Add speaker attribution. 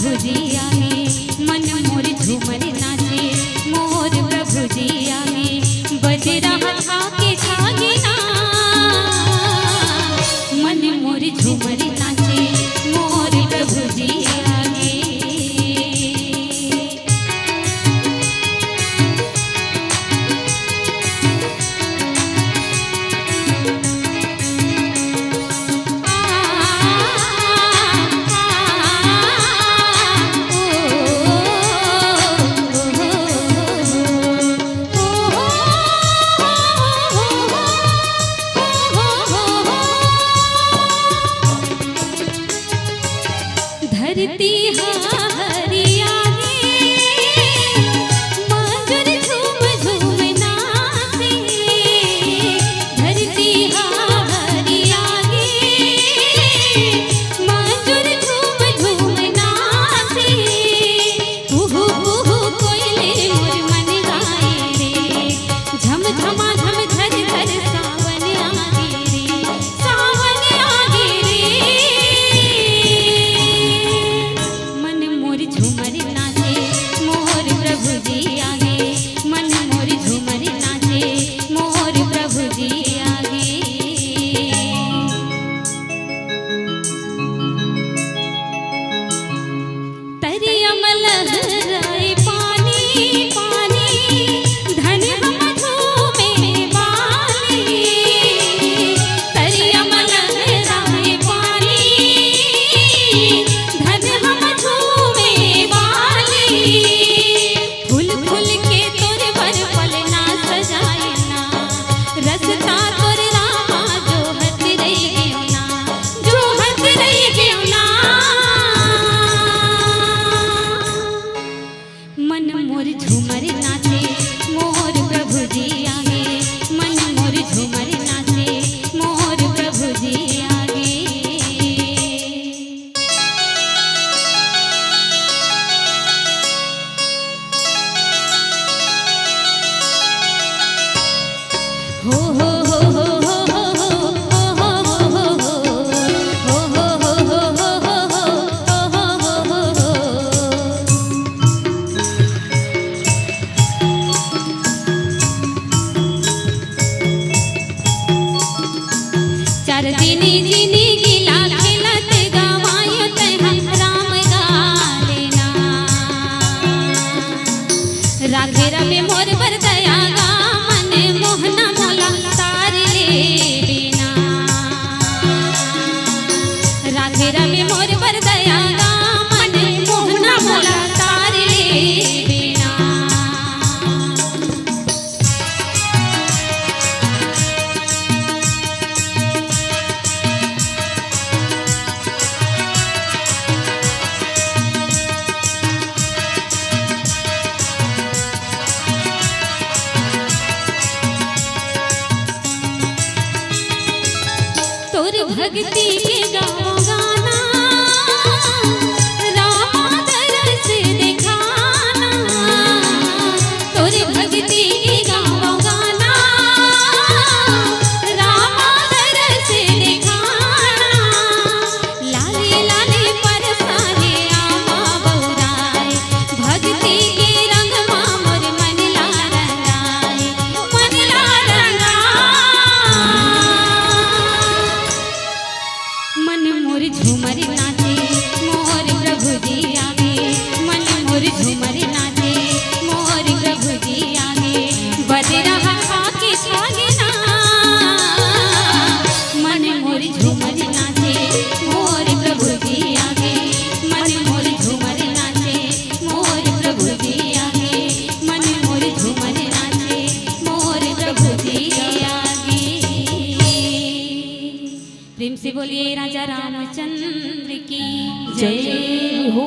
Speaker 1: प्रभु जी आगे, मन मोर झूमर नाचे, मोर प्रभु जी आगे, बज रहा था के छागे ना, मन मोर झूमर नाचे, मोर प्रभु जी आगे। धरती हरी आगे, मांझर झूम झूम नाचे, धरती हरी आगे, मांझर झूम झूम नाचे, कुहू कुहू कोयले मोर मन गाए रे, झम झमा झम झर झर सावन आगे रे, सावन आगे रे, मन मोर झूमर नाचे, मोर प्रभु जी आगे, मन मोर झूमर नाचे, मोर प्रभु जी आगे। तरियम लहराए पानी पानी, धन हम झूमे वाली, तरियम लहराए पानी, धन हम झूमे वाली, फूल फूल के तोर बर पलना सजाए ना, रसता तोर रामा जो हत रही गयो ना, जो हत रही गयो ना, मन मोर झूमर नाचे, मोर प्रभु जी आगे, मन मोर झूमर नाचे, मोर प्रभु जी आगे। हो हो हो हो हो हो हो हो हो हो। चार दिनी जिनी गिला खेलत गवायो तैहा राम गालेना, राधे रवे मोर बर दया गा, मन मोहना मोला तार ले बिना, राधे रवे मोर बर दया गा, मन मोहना मोला तार ले बिना। तोर भक्ति के गाओ गाना, रामा दरस दिखाना, तोर भक्ति के गाओ गाना, रामा दरस दिखाना, लाले लाले परसाने आमा बौराए, भक्ति के रंग मा मोर मन ला रंगाए, मन ला रंगाए, मन मोर झूमर नाचे, मोर प्रभु जी आगे, मन मोर झूमर नाचे, मोर प्रभु जी आगे, बज रहा था के छागे ना, मन मोर झूमर नाचे, मोर प्रभु जी आगे, मन मोर झूमर नाचे, मोर प्रभु जी आगे, मन मोर झूमर नाचे, मोर प्रभु जी आगे। प्रेम से बोलिए राजा रामचंद्र की जय हो।